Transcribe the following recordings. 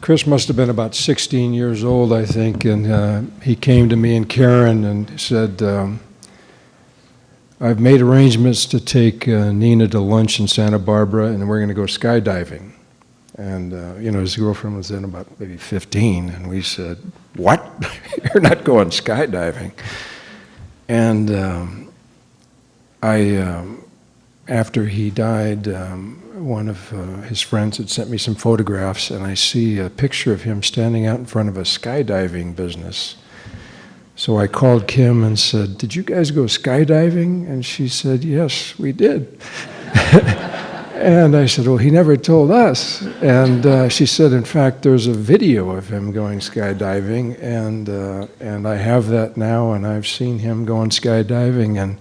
Chris must have been about 16 years old, I think, and he came to me and Karen and said, I've made arrangements to take Nina to lunch in Santa Barbara, and we're going to go skydiving. And, his girlfriend was then about maybe 15, and we said, what? You're not going skydiving. And after he died, one of his friends had sent me some photographs, and I see a picture of him standing out in front of a skydiving business. So I called Kim and said, did you guys go skydiving? And she said, yes, we did. And I said, well, he never told us. And she said, in fact, there's a video of him going skydiving, and I have that now, and I've seen him going skydiving, and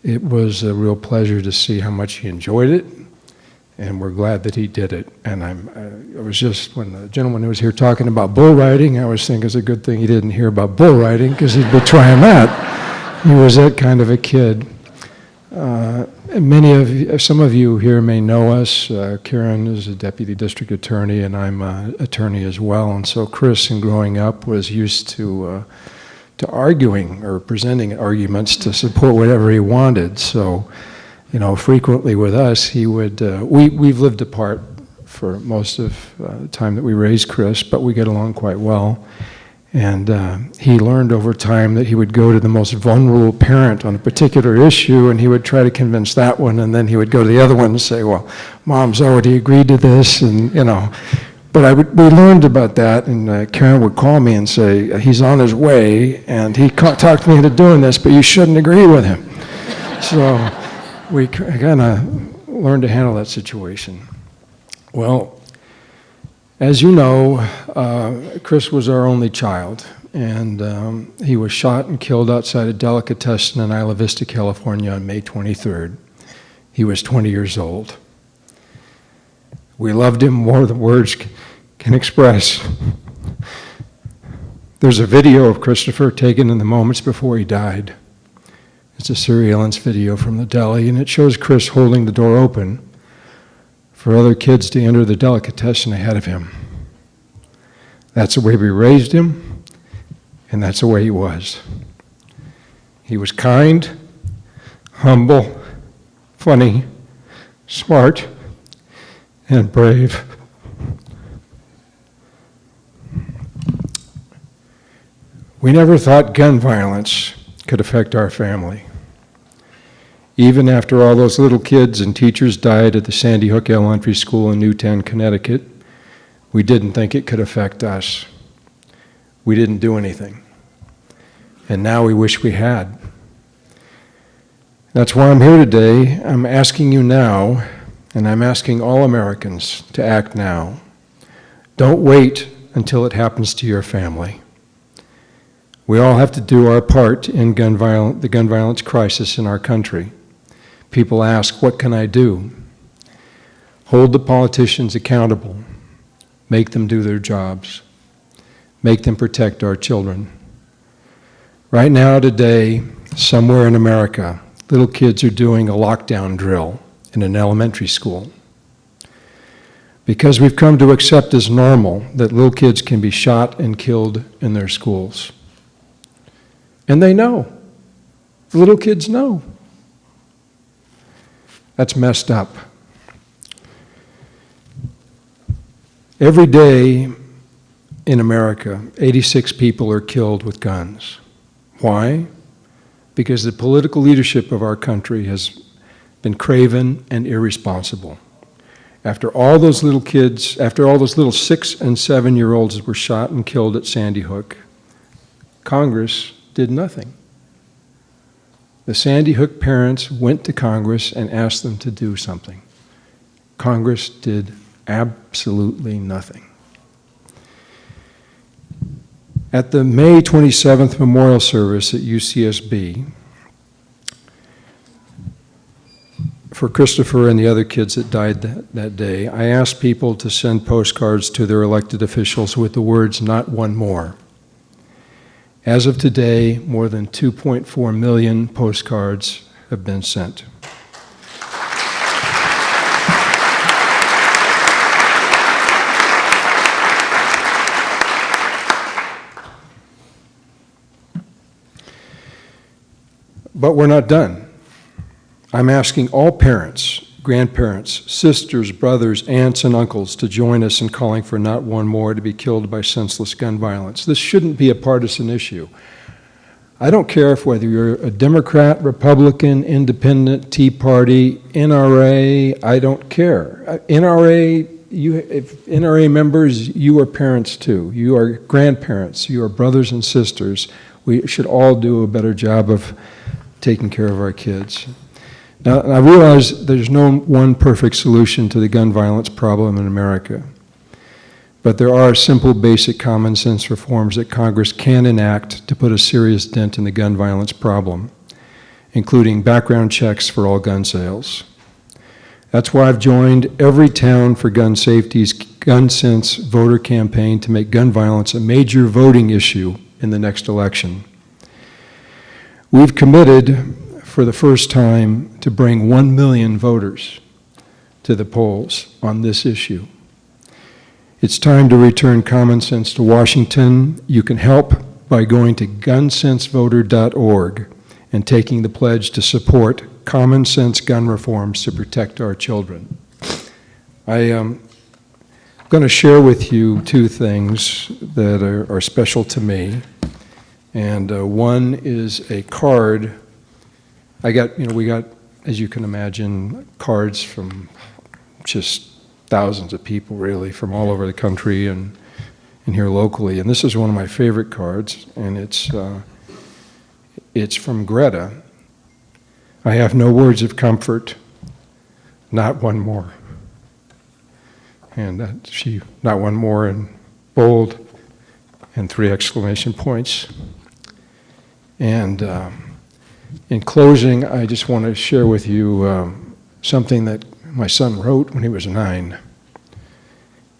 it was a real pleasure to see how much he enjoyed it, and we're glad that he did it. And I was just, when the gentleman who was here talking about bull riding, I was thinking it's a good thing he didn't hear about bull riding, because he'd be trying that. He was that kind of a kid. Some of you here may know us. Karen is a deputy district attorney, and I'm an attorney as well. And so Chris, in growing up, was used to arguing or presenting arguments to support whatever he wanted. So, frequently with us, he would. We've lived apart for most of the time that we raised Chris, but we get along quite well. And he learned over time that he would go to the most vulnerable parent on a particular issue, and he would try to convince that one, and then he would go to the other one and say, well, Mom's already agreed to this, and But we learned about that, and Karen would call me and say, he's on his way, and he talked me into doing this, but you shouldn't agree with him. So we kind of learned to handle that situation. Well, as you know, Chris was our only child, and he was shot and killed outside a delicatessen in Isla Vista, California on May 23rd. He was 20 years old. We loved him more than words can express. There's a video of Christopher taken in the moments before he died. It's a surveillance video from the deli, and it shows Chris holding the door open for other kids to enter the delicatessen ahead of him. That's the way we raised him, and that's the way he was. He was kind, humble, funny, smart, and brave. We never thought gun violence could affect our family. Even after all those little kids and teachers died at the Sandy Hook Elementary School in Newtown, Connecticut, we didn't think it could affect us. We didn't do anything. And now we wish we had. That's why I'm here today. I'm asking you now, and I'm asking all Americans to act now. Don't wait until it happens to your family. We all have to do our part in the gun violence crisis in our country. People ask, what can I do? Hold the politicians accountable. Make them do their jobs. Make them protect our children. Right now, today, somewhere in America, little kids are doing a lockdown drill in an elementary school. Because we've come to accept as normal that little kids can be shot and killed in their schools. And they know. The little kids know. That's messed up. Every day in America, 86 people are killed with guns. Why? Because the political leadership of our country has been craven and irresponsible. After all those little kids, after all those little 6- and 7-year-olds were shot and killed at Sandy Hook, Congress did nothing. The Sandy Hook parents went to Congress and asked them to do something. Congress did absolutely nothing. At the May 27th memorial service at UCSB, for Christopher and the other kids that died that day, I asked people to send postcards to their elected officials with the words, "Not one more." As of today, more than 2.4 million postcards have been sent. But we're not done. I'm asking all parents, grandparents, sisters, brothers, aunts, and uncles to join us in calling for not one more to be killed by senseless gun violence. This shouldn't be a partisan issue. I don't care if whether you're a Democrat, Republican, Independent, Tea Party, NRA, I don't care. If NRA members, you are parents too. You are grandparents. You are brothers and sisters. We should all do a better job of taking care of our kids. Now, I realize there's no one perfect solution to the gun violence problem in America, but there are simple, basic, common sense reforms that Congress can enact to put a serious dent in the gun violence problem, including background checks for all gun sales. That's why I've joined Every Town for Gun Safety's Gun Sense voter campaign to make gun violence a major voting issue in the next election. We've committed for the first time to bring 1 million voters to the polls on this issue. It's time to return common sense to Washington. You can help by going to gunsensevoter.org and taking the pledge to support common sense gun reforms to protect our children. I am going to share with you two things that are special to me. And one is a card. We got, as you can imagine, cards from just thousands of people, really, from all over the country and here locally. And this is one of my favorite cards, and it's from Greta. I have no words of comfort, not one more. And not one more in bold and 3 exclamation points. And in closing, I just want to share with you something that my son wrote when he was 9.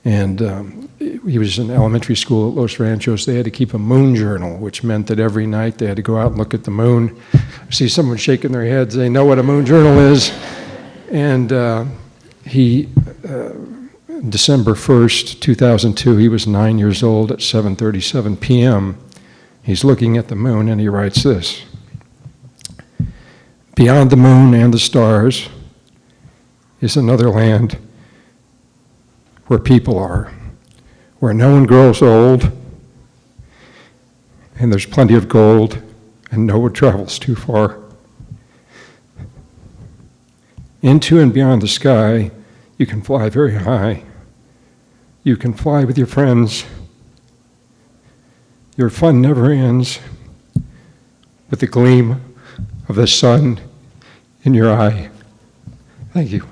And he was in elementary school at Los Ranchos. They had to keep a moon journal, which meant that every night they had to go out and look at the moon. See someone shaking their heads, they know what a moon journal is. And December 1st, 2002, he was 9 years old at 7:37 p.m. He's looking at the moon and he writes this: "Beyond the moon and the stars is another land where people are, where no one grows old, and there's plenty of gold, and no one travels too far. Into and beyond the sky, you can fly very high. You can fly with your friends. Your fun never ends with the gleam of the sun in your eye." Thank you.